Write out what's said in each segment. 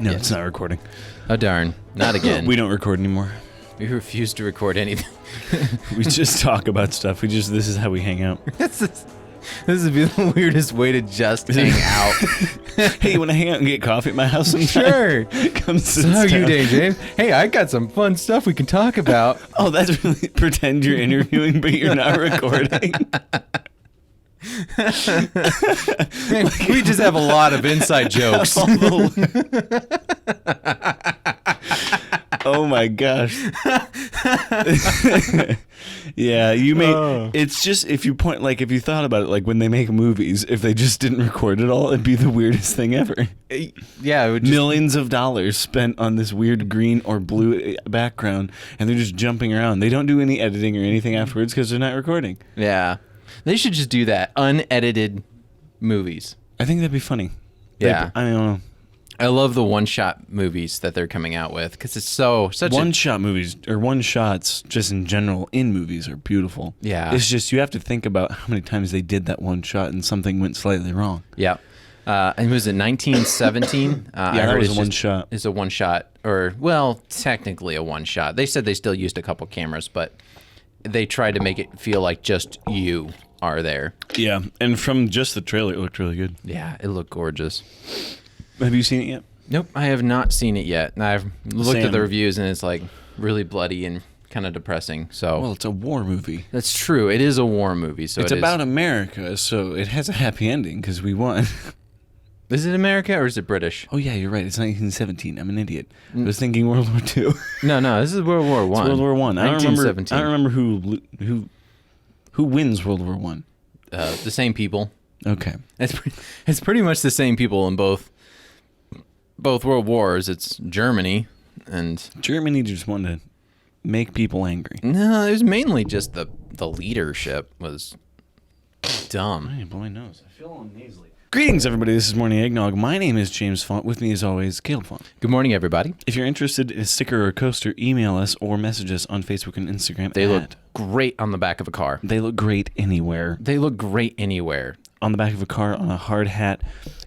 No, it's not recording. Oh, darn. Not again. We don't record anymore. We refuse to record anything. We just talk about stuff. This is how we hang out. This would be the weirdest way to just hang out. Hey, you want to hang out and get coffee at my house sometime? Sure. Come sit So how are you down. doing, James? Hey, I got some fun stuff we can talk about. Oh, that's really pretend you're interviewing, but you're not recording. Hey, we just have a lot of inside jokes. Oh my gosh. Yeah, you may. It's just if you thought about it, like when they make movies, if they just didn't record it all, it'd be the weirdest thing ever. Yeah, it would just, millions of dollars spent on this weird green or blue background, and they're just jumping around. They don't do any editing or anything afterwards because they're not recording. Yeah, they should just do that. Unedited movies. I think that'd be funny. Yeah, I don't know. I love the one-shot movies that they're coming out with because it's such one-shot movies or one-shots just in general in movies are beautiful. Yeah, it's just you have to think about how many times they did that one shot and something went slightly wrong. Yeah, and was it 1917? Yeah, I heard it was a one-shot. It's a one-shot, or well, technically a one-shot. They said they still used a couple cameras, but they tried to make it feel like just you are there. Yeah, and from just the trailer, it looked really good. Yeah, it looked gorgeous. Have you seen it yet? Nope, I have not seen it yet. I've looked at the reviews, and it's like really bloody and kind of depressing. So, well, it's a war movie. That's true. It is a war movie. So it's about America, so it has a happy ending because we won. Is it America or is it British? Oh yeah, you're right. It's 1917. I'm an idiot. I was thinking World War II. No, this is World War One. World War One. I don't 1917. remember who wins World War One. The same people. Okay. It's pretty much the same people in both world wars. It's Germany and Germany just wanted to make people angry. No, it was mainly just the leadership was dumb. I blow my nose. I feel all nasally. Greetings, everybody. This is Morning Eggnog. My name is James Font. With me, as always, Caleb Font. Good morning, everybody. If you're interested in a sticker or a coaster, email us or message us on Facebook and Instagram. They look great on the back of a car. They look great anywhere. They look great anywhere. On the back of a car, on a hard hat,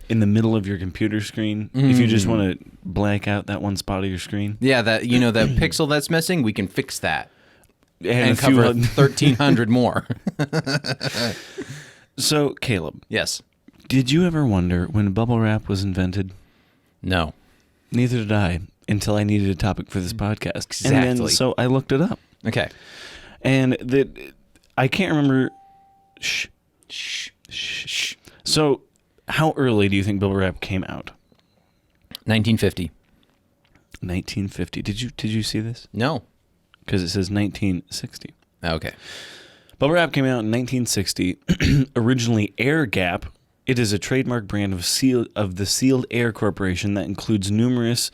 in the middle of your computer screen. If you just want to blank out that one spot of your screen. Yeah, that that pixel that's missing, we can fix that. And cover 1,300 more. So, Caleb. Yes. Did you ever wonder when bubble wrap was invented? No. Neither did I, until I needed a topic for this podcast. Exactly. And then, so I looked it up. Okay. And I can't remember. Shh. So, how early do you think bubble wrap came out? 1950. 1950. Did you see this? No. Because it says 1960. Okay. Bubble wrap came out in 1960. Originally Air Gap. It is a trademark brand of the Sealed Air Corporation that includes numerous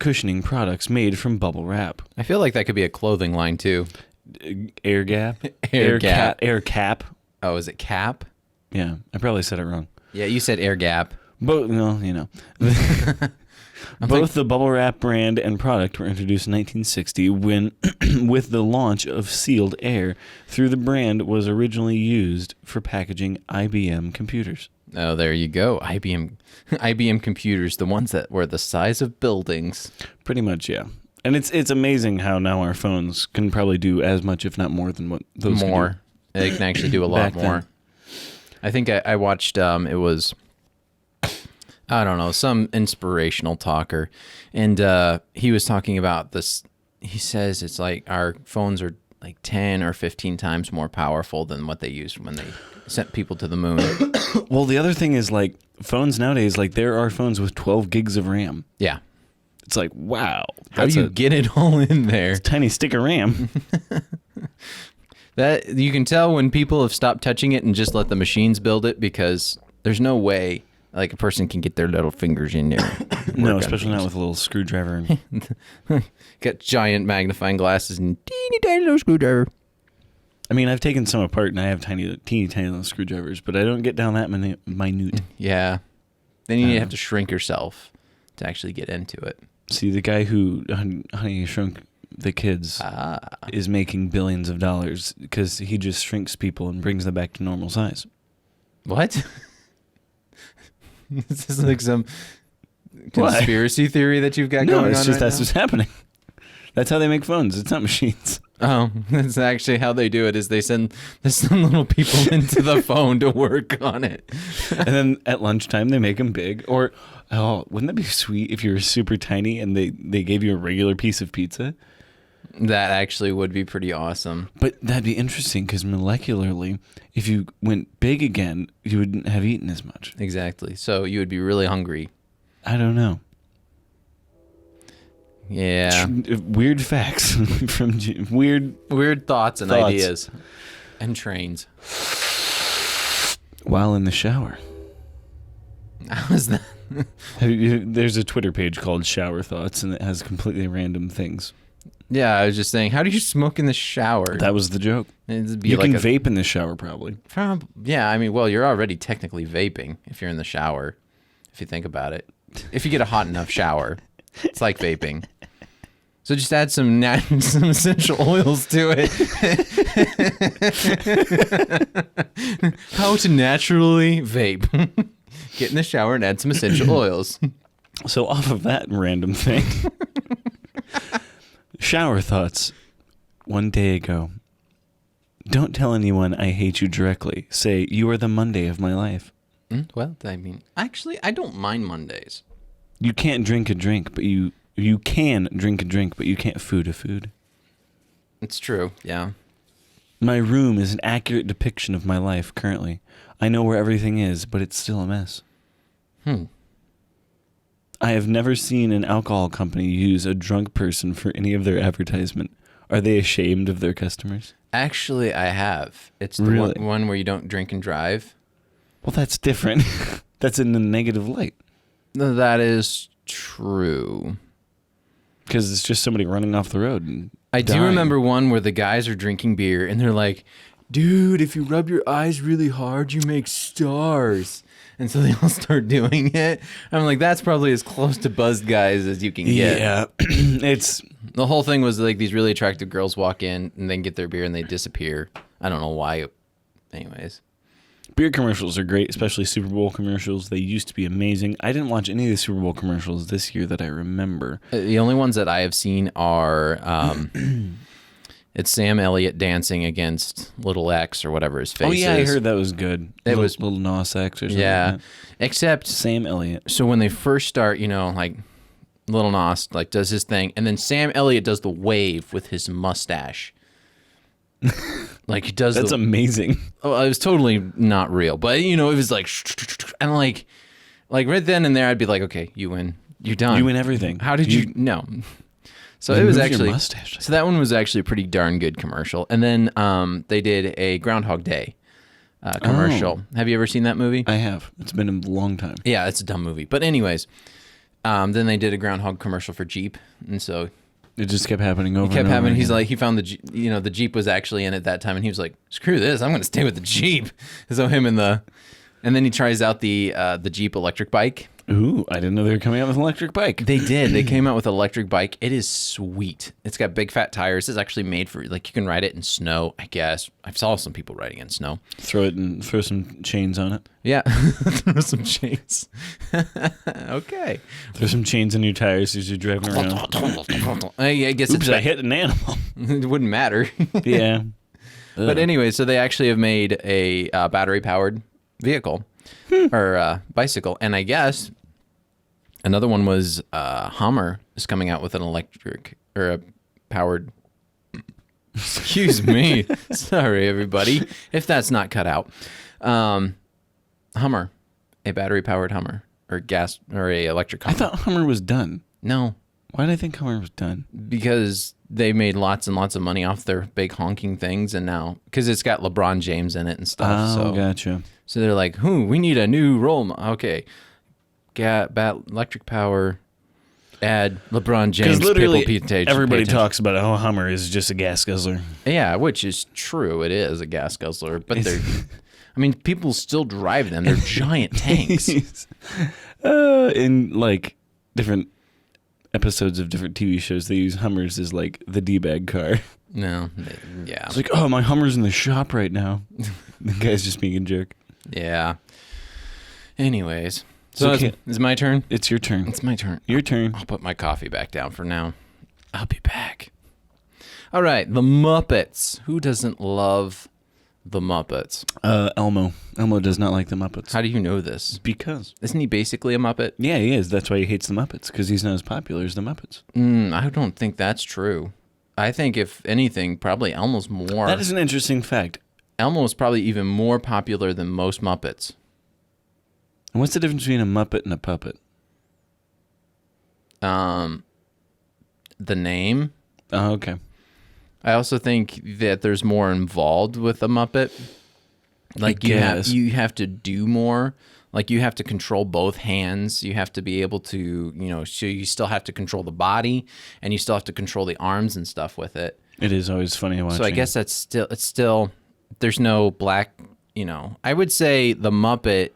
cushioning products made from bubble wrap. I feel like that could be a clothing line too. Air Gap? Air Gap. Air Cap. Oh, is it Cap? Yeah, I probably said it wrong. Yeah, you said Air Gap. Both the bubble wrap brand and product were introduced in 1960 when, with the launch of Sealed Air, through the brand was originally used for packaging IBM computers. Oh, there you go. IBM computers, the ones that were the size of buildings. Pretty much, yeah. And it's amazing how now our phones can probably do as much, if not more, than what those can do. They can actually do a lot more. Then. I think I watched, it was, I don't know, some inspirational talker. And he was talking about this. He says it's like our phones are like 10 or 15 times more powerful than what they used when they sent people to the moon. Well, the other thing is like phones nowadays, like there are phones with 12 gigs of RAM. Yeah. It's like, wow. How do you get it all in there? It's a tiny stick of RAM. That you can tell when people have stopped touching it and just let the machines build it, because there's no way like a person can get their little fingers in there. No, especially not with a little screwdriver. Got giant magnifying glasses and teeny tiny little screwdriver. I mean, I've taken some apart and I have teeny little screwdrivers, but I don't get down that minute. Yeah. Then you have to shrink yourself to actually get into it. See, the guy who Honey Shrunk the Kids is making billions of dollars because he just shrinks people and brings them back to normal size. What? This is like some conspiracy theory that you've got No, going it's on just right that's now? what's happening. That's how they make phones. It's not machines. Oh, that's actually how they do it. Is they send little people into the phone to work on it. And then at lunchtime they make them big. Or wouldn't that be sweet if you were super tiny and they gave you a regular piece of pizza? That actually would be pretty awesome. But that'd be interesting because molecularly, if you went big again, you wouldn't have eaten as much. Exactly. So you would be really hungry. I don't know. Yeah. Weird facts from Weird thoughts and ideas. And trains. While in the shower. How is that? There's a Twitter page called Shower Thoughts, and it has completely random things. Yeah, I was just saying, how do you smoke in the shower? That was the joke. It'd be You like can vape in the shower, probably. Yeah, I mean, well, you're already technically vaping if you're in the shower, if you think about it. If you get a hot enough shower, it's like vaping. So just add some essential oils to it. How to naturally vape. Get in the shower and add some essential oils. So off of that random thing, shower thoughts. One day ago, don't tell anyone I hate you directly. Say, you are the Monday of my life. Well, I mean, actually, I don't mind Mondays. You can't drink a drink, but you can drink a drink, but you can't food a food. It's true, yeah. My room is an accurate depiction of my life currently. I know where everything is, but it's still a mess. I have never seen an alcohol company use a drunk person for any of their advertisement. Are they ashamed of their customers? Actually, I have. It's the Really? one where you don't drink and drive. Well, that's different. That's in a negative light. No, that is true. Because it's just somebody running off the road and I do dying. remember one where the guys are drinking beer and they're like, dude, if you rub your eyes really hard, you make stars. And so they all start doing it. I'm like, that's probably as close to buzzed guys as you can get. Yeah. It's... The whole thing was like these really attractive girls walk in and then get their beer and they disappear. I don't know why. Anyways. Beer commercials are great, especially Super Bowl commercials. They used to be amazing. I didn't watch any of the Super Bowl commercials this year that I remember. The only ones that I have seen are it's Sam Elliott dancing against Little X or whatever his face is. Oh, yeah, I heard that was good. It was Little Nas X or something. Yeah. Like that. Except Sam Elliott. so when they first start, like Little Nas like does his thing, and then Sam Elliott does the wave with his mustache. Like he does. That's amazing. Oh, it was totally not real, but it was like, and like right then and there, I'd be like, okay, you win, you're done, You win everything. How did you no? So You it was moved your actually mustache. so that one was actually a pretty darn good commercial, and then they did a Groundhog Day commercial. Have you ever seen that movie? I have. It's been a long time. Yeah, it's a dumb movie, but anyways, then they did a Groundhog commercial for Jeep, and so. It just kept happening over It kept and over happening. He's again. like, he found the Jeep was actually in at that time, and he was like, "Screw this, I'm going to stay with the Jeep." So and then he tries out the Jeep electric bike. Ooh, I didn't know they were coming out with an electric bike. They did. They came out with an electric bike. It is sweet. It's got big fat tires. It's actually made for you can ride it in snow. I guess I saw some people riding it in snow. Throw some chains on it. Yeah, throw some chains. Okay. Throw some chains in your tires as you're driving around. I guess Oops, I hit an animal. it wouldn't matter. Yeah. But anyway, so they actually have made a battery-powered vehicle or bicycle, and I guess another one was Hummer is coming out with an electric or a powered. Excuse me, sorry everybody, if that's not cut out. Hummer, a battery-powered Hummer or gas or a electric Hummer. I thought Hummer was done. No, Why did I think Hummer was done? because they made lots and lots of money off their big honking things, and now because it's got LeBron James in it and stuff. Oh, so gotcha. So they're like, we need a new role model. Okay. Electric power, add LeBron James, literally Pete everybody talks about how Hummer is just a gas guzzler. Yeah, which is true. It is a gas guzzler, but they're, people still drive them. They're giant tanks. In like different episodes of different TV shows, they use Hummers as like the D-bag car. No, yeah. It's like, oh, my Hummer's in the shop right now. The guy's just being a jerk. Yeah. Anyways, So okay. is it my turn? It's your turn. It's my turn. Your turn. I'll put my coffee back down for now. I'll be back. All right, the Muppets. Who doesn't love the Muppets? Elmo. Elmo does not like the Muppets. How do you know this? Because. Isn't he basically a Muppet? Yeah, he is. That's why he hates the Muppets, because he's not as popular as the Muppets. I don't think that's true. I think, if anything, probably Elmo's more... That is an interesting fact. Elmo is probably even more popular than most Muppets. And what's the difference between a Muppet and a puppet? The name. Oh, okay. I also think that there's more involved with a Muppet. Like you have to do more. Like you have to control both hands. You have to be able to, so you still have to control the body, and you still have to control the arms and stuff with it. It is always funny watching. So I guess it's still there's no black. I would say the Muppet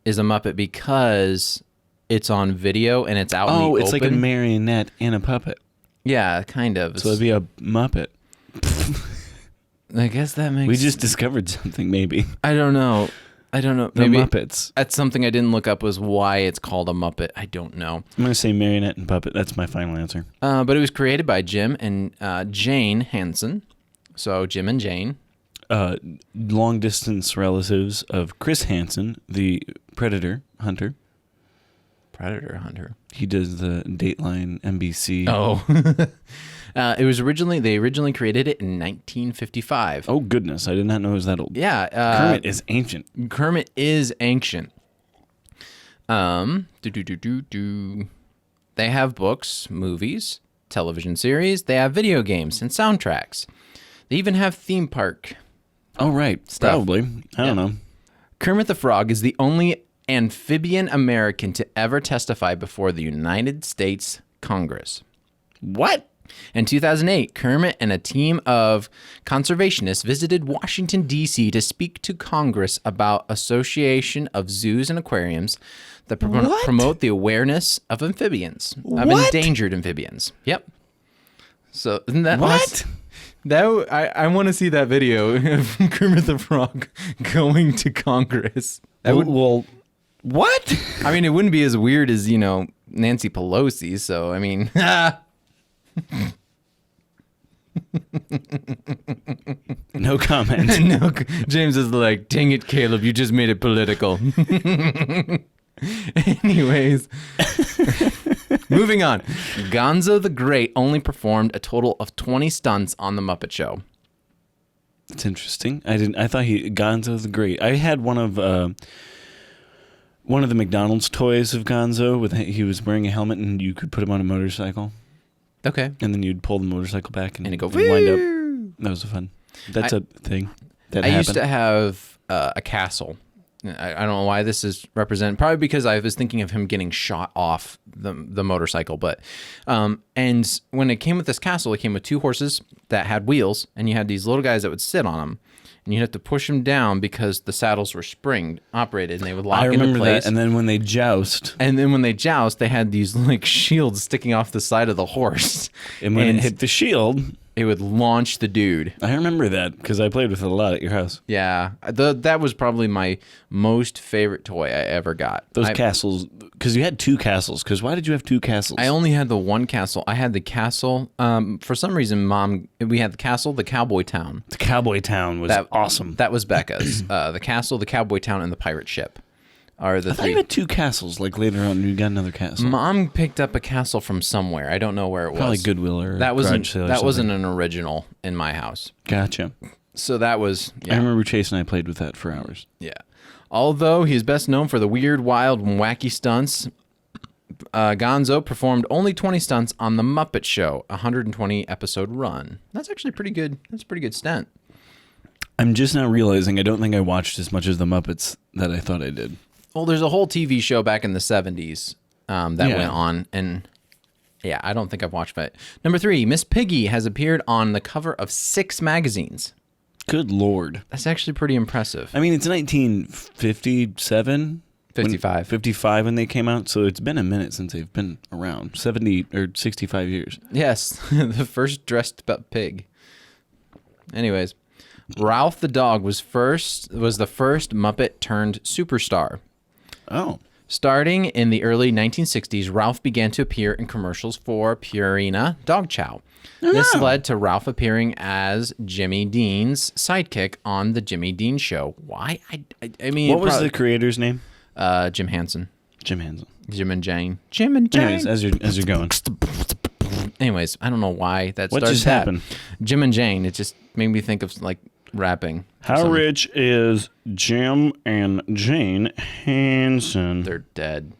is a Muppet because it's on video and it's out in the open. Oh, it's like a marionette and a puppet. Yeah, kind of. So it'd be a Muppet. I guess that makes... We just discovered something, maybe. I don't know. The Maybe Muppets. That's something I didn't look up, was why it's called a Muppet. I don't know. I'm going to say marionette and puppet. That's my final answer. But it was created by Jim and Jane Henson. So Jim and Jane. Long-distance relatives of Chris Hansen, the Predator Hunter. Predator Hunter. He does the Dateline NBC. Oh. They originally created it in 1955. Oh, goodness. I did not know it was that old. Yeah. Kermit is ancient. Kermit is ancient. They have books, movies, television series. They have video games and soundtracks. They even have theme park. Oh, right. Stuff. Probably. I don't know. Kermit the Frog is the only amphibian American to ever testify before the United States Congress. What? In 2008, Kermit and a team of conservationists visited Washington, D.C. to speak to Congress about Association of Zoos and Aquariums that promote the awareness of amphibians, of endangered amphibians. Yep. So, isn't that what? I want to see that video of Kermit the Frog going to Congress. Well, what? I mean, it wouldn't be as weird as, Nancy Pelosi, so, I mean... No comment. No, James is like, dang it, Caleb, you just made it political. Anyways, moving on. Gonzo the Great only performed a total of 20 stunts on the Muppet Show. It's interesting. I thought Gonzo the Great. I had one of the McDonald's toys of Gonzo. He was wearing a helmet and you could put him on a motorcycle. Okay. And then you'd pull the motorcycle back and go wind up. That was fun. That's a thing that happened. I used to have a castle. I don't know why this is represented. Probably because I was thinking of him getting shot off the motorcycle. But and when it came with this castle, it came with 2 horses that had wheels, and you had these little guys that would sit on them. And you'd have to push them down because the saddles were spring operated, and they would lock into place. I remember that. And then when they joust, they had these like shields sticking off the side of the horse. And when it hit the shield, it would launch the dude. I remember that because I played with it a lot at your house. Yeah, that was probably my most favorite toy I ever got. Those castles, because you had 2 castles. Because why did you have 2 castles? I only had the one castle. I had the castle. For some reason, we had the castle, the Cowboy Town. The Cowboy Town was awesome. That was Becca's. The castle, the Cowboy Town, and the pirate ship are the 3. I thought you had 2 castles. Like later on, you got another castle. Mom picked up a castle from somewhere. I don't know where it was. Probably Goodwill or that wasn't garage sale or that something. wasn't an original in my house. Gotcha. So that was. Yeah. I remember Chase and I played with that for hours. Yeah. Although he's best known for the weird, wild, and wacky stunts, Gonzo performed only 20 stunts on The Muppet Show, a 120 episode run. That's actually pretty good. That's a pretty good stunt. I'm just now realizing I don't think I watched as much as The Muppets that I thought I did. Well, there's a whole TV show back in the 70s that went on, and yeah, I don't think I've watched that. Number 3, Miss Piggy has appeared on the cover of 6 magazines. Good Lord. That's actually pretty impressive. I mean, it's 1957? 55. 55 when they came out, so it's been a minute since they've been around. 70 or 65 years. Yes, the first dressed up pig. Anyways, Ralph the dog was the first Muppet turned superstar. Oh. Starting in the early 1960s, Ralph began to appear in commercials for Purina dog chow. This led to Ralph appearing as Jimmy Dean's sidekick on the Jimmy Dean Show. Why? I mean, What was the creator's name? Jim Henson. Jim Henson. Jim and Jane. Jim and Jane. Anyways, as you're going. Anyways, I don't know why that What started just happened? Jim and Jane. It just made me think of like rapping. How rich is Jim and Jane Henson? They're dead.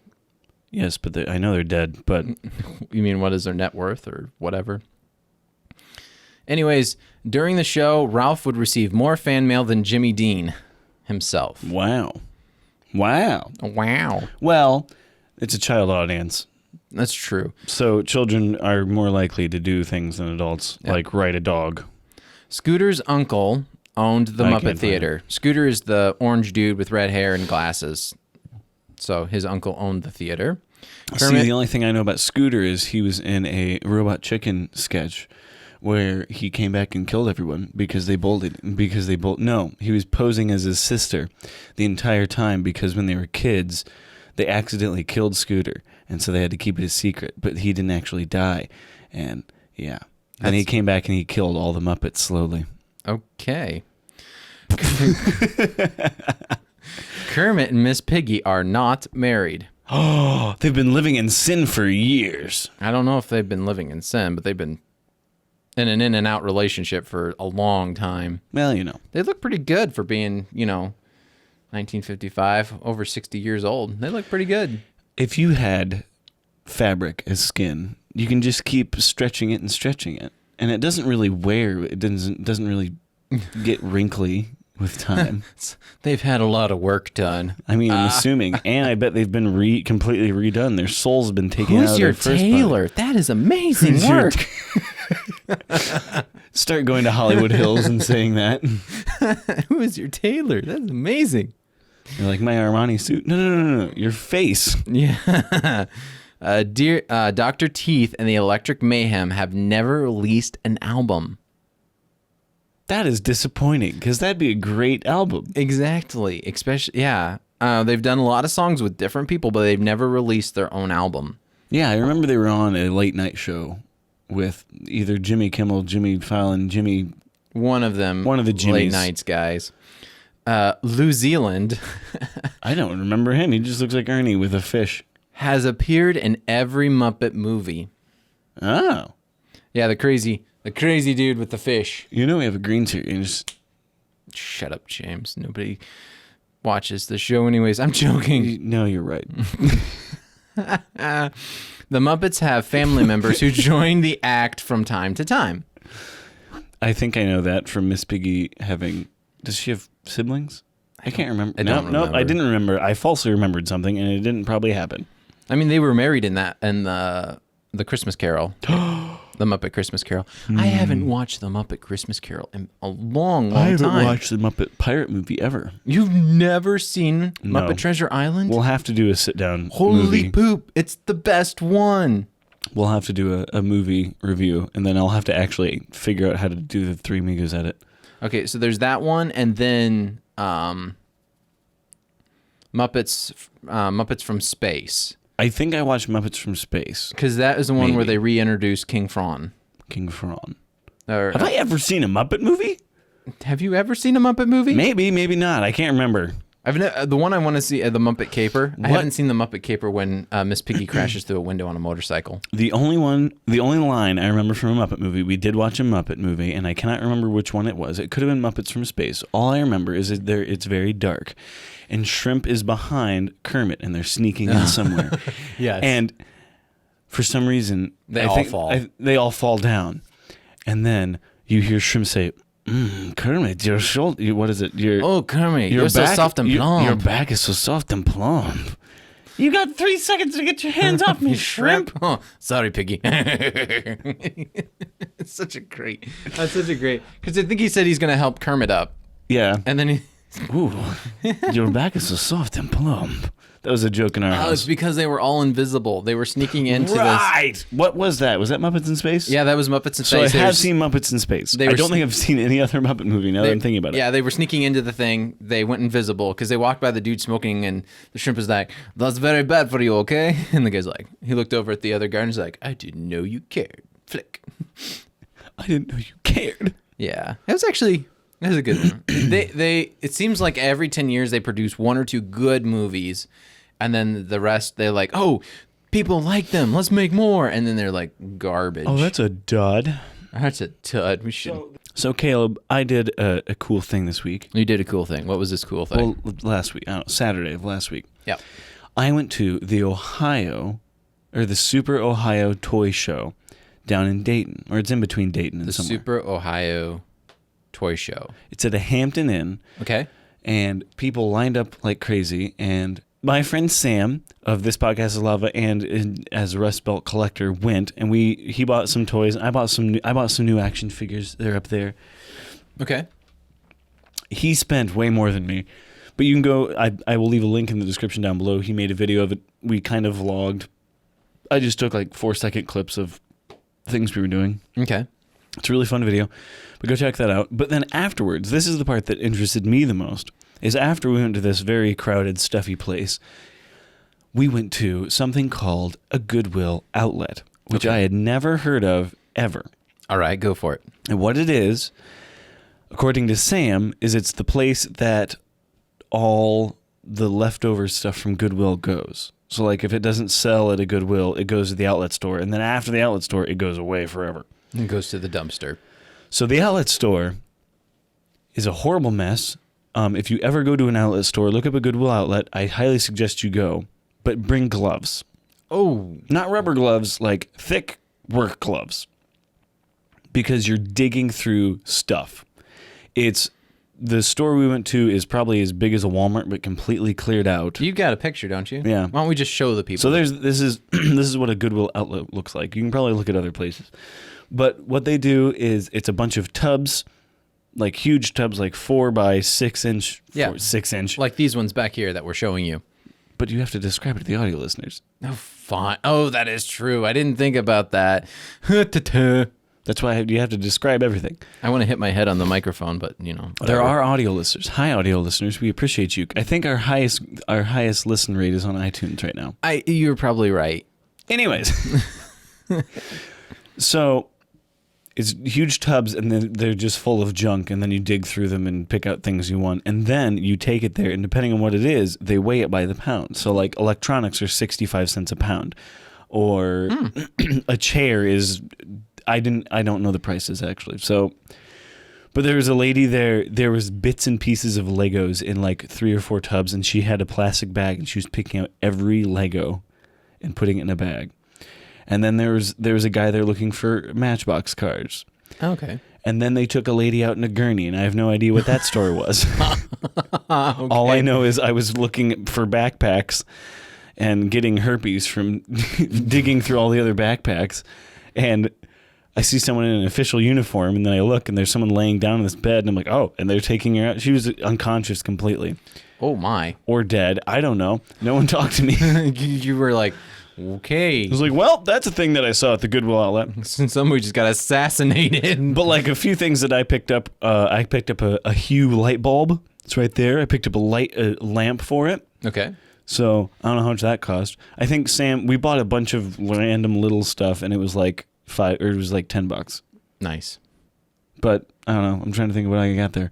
Yes, but I know they're dead, but... You mean what is their net worth or whatever? Anyways, during the show, Ralph would receive more fan mail than Jimmy Dean himself. Wow. Wow. Wow. Well, it's a child audience. That's true. So children are more likely to do things than adults, like ride a dog. Scooter's uncle owned the I Muppet can't Theater. Scooter is the orange dude with red hair and glasses. So his uncle owned the theater. See, the only thing I know about Scooter is he was in a Robot Chicken sketch where he came back and killed everyone because they bolted. No, he was posing as his sister the entire time because when they were kids, they accidentally killed Scooter, and so they had to keep it a secret. But he didn't actually die, and yeah. Then he came back and he killed all the Muppets slowly. Okay. Kermit and Miss Piggy are not married. Oh, they've been living in sin for years. I don't know if they've been living in sin, but they've been in an in and out relationship for a long time. Well, you know. They look pretty good for being, 1955, over 60 years old. They look pretty good. If you had fabric as skin, you can just keep stretching it, and it doesn't really wear. It doesn't really get wrinkly with time. They've had a lot of work done. I mean, I'm assuming, and I bet they've been completely redone. Their soul's been taken out of their first body. Who's your tailor? That is amazing work. Start going to Hollywood Hills and saying that. Who is your tailor? That's amazing. You're like, my Armani suit. No. Your face. Yeah. Dear Dr. Teeth and the Electric Mayhem have never released an album. That is disappointing because that'd be a great album. Exactly. Especially, yeah. They've done a lot of songs with different people, but they've never released their own album. Yeah, I remember they were on a late night show with either Jimmy Kimmel, Jimmy Fallon, one of them. One of the Jimmys. Late nights guys. New Zealand. I don't remember him. He just looks like Ernie with a fish. Has appeared in every Muppet movie. Oh. Yeah, the crazy dude with the fish. You know we have a green series. Shut up, James. Nobody watches the show anyways. I'm joking. No, you're right. The Muppets have family members who join the act from time to time. I think I know that from Miss Piggy having... Does she have siblings? I can't remember. I don't remember. I didn't remember. I falsely remembered something, and it didn't probably happen. I mean, they were married in the Christmas Carol. The Muppet Christmas Carol. I haven't watched the Muppet Christmas Carol in a long time. I haven't watched the Muppet Pirate movie ever. You've never seen No. Muppet Treasure Island? We'll have to do a sit-down Holy movie. poop. It's the best one. We'll have to do a movie review, and then I'll have to actually figure out how to do the Three Amigos edit. Okay, so there's that one, and then Muppets from Space. I think I watched Muppets from Space. Because that is the one where Maybe. they reintroduced King Prawn. King Prawn. Or, Have I ever seen a Muppet movie? have you ever seen a Muppet movie? Maybe, maybe not. I can't remember. The one I want to see, the Muppet Caper. I What? haven't seen the Muppet Caper when Miss Piggy crashes through a window on a motorcycle. The only line I remember from a Muppet movie, we did watch a Muppet movie, and I cannot remember which one it was. It could have been Muppets from Space. All I remember is that it's very dark, and Shrimp is behind Kermit, and they're sneaking in somewhere. Yes. And for some reason, They all fall. They all fall down, and then you hear Shrimp say, Kermit, your shoulder. What is it? Kermit, you're so soft and plump. Your back is so soft and plump. You got 3 seconds to get your hands off me, Shrimp. Oh, sorry, Piggy. It's such a great. That's such a great. Because I think he said he's going to help Kermit up. Yeah. And then Ooh, your back is so soft and plump. That was a joke in our Oh, it's house. because they were all invisible. They were sneaking into this. Right. What was that? Was that Muppets in Space? Yeah, that was Muppets in So I Space. have seen Muppets in Space. I don't think I've seen any other Muppet movie now that I'm thinking about it. Yeah, they were sneaking into the thing. They went invisible because they walked by the dude smoking, and the shrimp was like, "That's very bad for you, okay?" And the guy's like, he looked over at the other guy and he's like, "I didn't know you cared." Flick. I didn't know you cared. Yeah, it was a good one. It seems like every 10 years they produce one or two good movies, and then the rest they're like, oh, people like them, let's make more, and then they're like garbage. Oh, that's a dud. That's a dud. We should. So Caleb, I did a cool thing this week. You did a cool thing. What was this cool thing? Well, last week, I don't know, Saturday of last week. Yeah. I went to the Super Ohio Toy Show down in Dayton, or it's in between Dayton and somewhere. Super Ohio Toy Show. It's at a Hampton Inn. Okay. And people lined up like crazy. And my friend Sam of This Podcast is Lava and as a Rust Belt collector went, and he bought some toys. I bought some new action figures. They're up there. Okay. He spent way more than me. But you can go, I will leave a link in the description down below. He made a video of it. We kind of vlogged. I just took like 4-second clips of things we were doing. Okay. It's a really fun video, but go check that out. But then afterwards, this is the part that interested me the most, is after we went to this very crowded, stuffy place, we went to something called a Goodwill outlet, which I had never heard of ever. All right, go for it. And what it is, according to Sam, is it's the place that all the leftover stuff from Goodwill goes. So like if it doesn't sell at a Goodwill, it goes to the outlet store, and then after the outlet store, it goes away forever. It goes to the dumpster. So the outlet store is a horrible mess. If you ever go to an outlet store, look up a Goodwill outlet. I highly suggest you go, but bring gloves. Oh. Not rubber gloves, like thick work gloves, because you're digging through stuff. The store we went to is probably as big as a Walmart, but completely cleared out. You've got a picture, don't you? Yeah. Why don't we just show the people? So this is what a Goodwill outlet looks like. You can probably look at other places. But what they do is it's a bunch of tubs, like huge tubs, like 4 by 6 inch. Yeah. 6 inch. Like these ones back here that we're showing you. But you have to describe it to the audio listeners. Oh, fine. Oh, that is true. I didn't think about that. That's why you have to describe everything. I want to hit my head on the microphone, but whatever. There are audio listeners. Hi, audio listeners. We appreciate you. I think our highest listen rate is on iTunes right now. You're probably right. Anyways, so it's huge tubs, and then they're just full of junk, and then you dig through them and pick out things you want, and then you take it there, and depending on what it is, they weigh it by the pound. So like electronics are 65 cents a pound, or a chair is. I don't know the prices actually. So, but there was a lady there. There was bits and pieces of Legos in like 3 or 4 tubs, and she had a plastic bag, and she was picking out every Lego and putting it in a bag. And then there was a guy there looking for Matchbox cars. Okay. And then they took a lady out in a gurney, and I have no idea what that store was. Okay. All I know is I was looking for backpacks and getting herpes from digging through all the other backpacks, and I see someone in an official uniform, and then I look, and there's someone laying down in this bed, and I'm like, oh, and they're taking her out. She was unconscious completely. Oh, my. Or dead. I don't know. No one talked to me. You were like, okay. I was like, well, that's a thing that I saw at the Goodwill outlet. Somebody just got assassinated. But like a few things that I picked up a Hue light bulb. It's right there. I picked up a lamp for it. Okay. So I don't know how much that cost. I think we bought a bunch of random little stuff, and it was like $10. Nice. But I don't know. I'm trying to think of what I got there.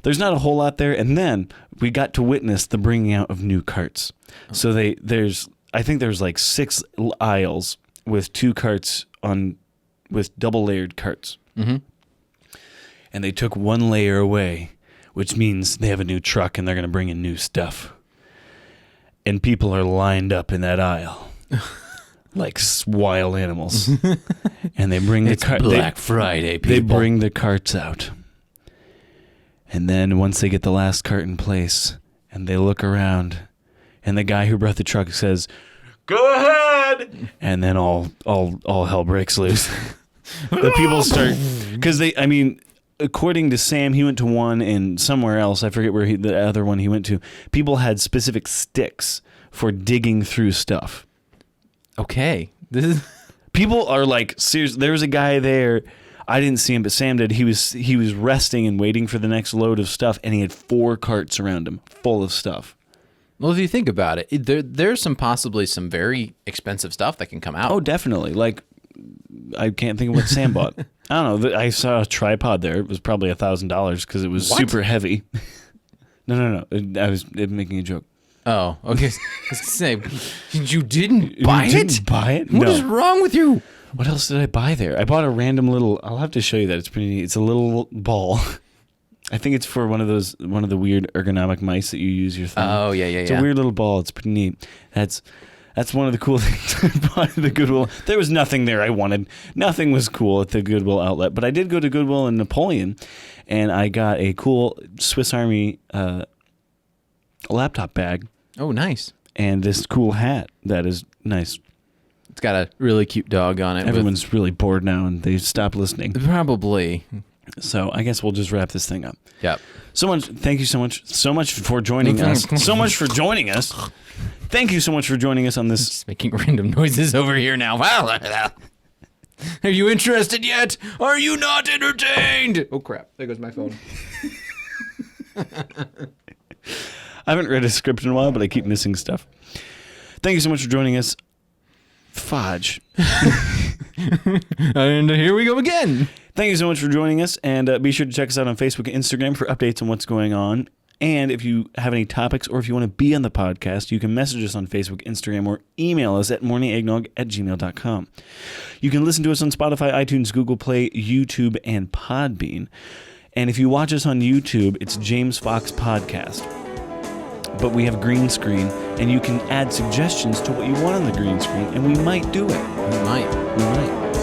There's not a whole lot there. And then we got to witness the bringing out of new carts. So I think there's like 6 aisles with 2 carts with double layered carts. Mm-hmm. And they took 1 layer away, which means they have a new truck and they're going to bring in new stuff. And people are lined up in that aisle. Like wild animals. And they bring the cart. Black Friday, people. They bring the carts out. And then once they get the last cart in place, and they look around, and the guy who brought the truck says, "Go ahead!" And then all hell breaks loose. The people start, because according to Sam, he went to one in somewhere else. I forget where the other one he went to. People had specific sticks for digging through stuff. Okay. This is... People are like, serious. There was a guy there. I didn't see him, but Sam did. He was resting and waiting for the next load of stuff, and he had 4 carts around him full of stuff. Well, if you think about it, there's possibly some very expensive stuff that can come out. Oh, definitely. Like, I can't think of what Sam bought. I don't know. I saw a tripod there. It was probably $1,000 because it was super heavy. No. I was making a joke. Oh, okay. I was going to say, you didn't buy it? You didn't buy it? What is wrong with you? What else did I buy there? I bought a random little... I'll have to show you that. It's pretty neat. It's a little ball. I think it's for one of the weird ergonomic mice that you use your thumb. Oh, yeah. It's a weird little ball. It's pretty neat. That's one of the cool things I bought at the Goodwill. There was nothing there I wanted. Nothing was cool at the Goodwill outlet. But I did go to Goodwill in Napoleon, and I got a cool Swiss Army laptop bag. Oh, nice. And this cool hat that is nice. It's got a really cute dog on it. Everyone's really bored now, and they stopped listening. Probably. So I guess we'll just wrap this thing up. Yep. Thank you so much for joining us. So much for joining us. Thank you so much for joining us on this. Just making random noises over here now. Are you interested yet? Are you not entertained? Oh crap! There goes my phone. I haven't read a script in a while, but I keep missing stuff. Thank you so much for joining us. Fudge. And here we go again. Thank you so much for joining us, and be sure to check us out on Facebook and Instagram for updates on what's going on. And if you have any topics or if you want to be on the podcast, you can message us on Facebook, Instagram, or email us at morningeggnog@gmail.com. You can listen to us on Spotify, iTunes, Google Play, YouTube, and PodBean. And if you watch us on YouTube, it's James Fox Podcast. But we have green screen, and you can add suggestions to what you want on the green screen, and we might do it. We might.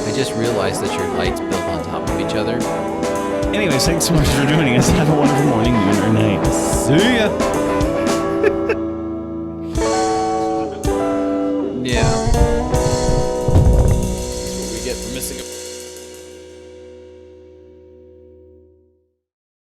I just realized that your lights built on top of each other. Anyways, thanks so much for joining us. Have a wonderful morning, noon, or night. See ya. Yeah. That's what we get for missing a...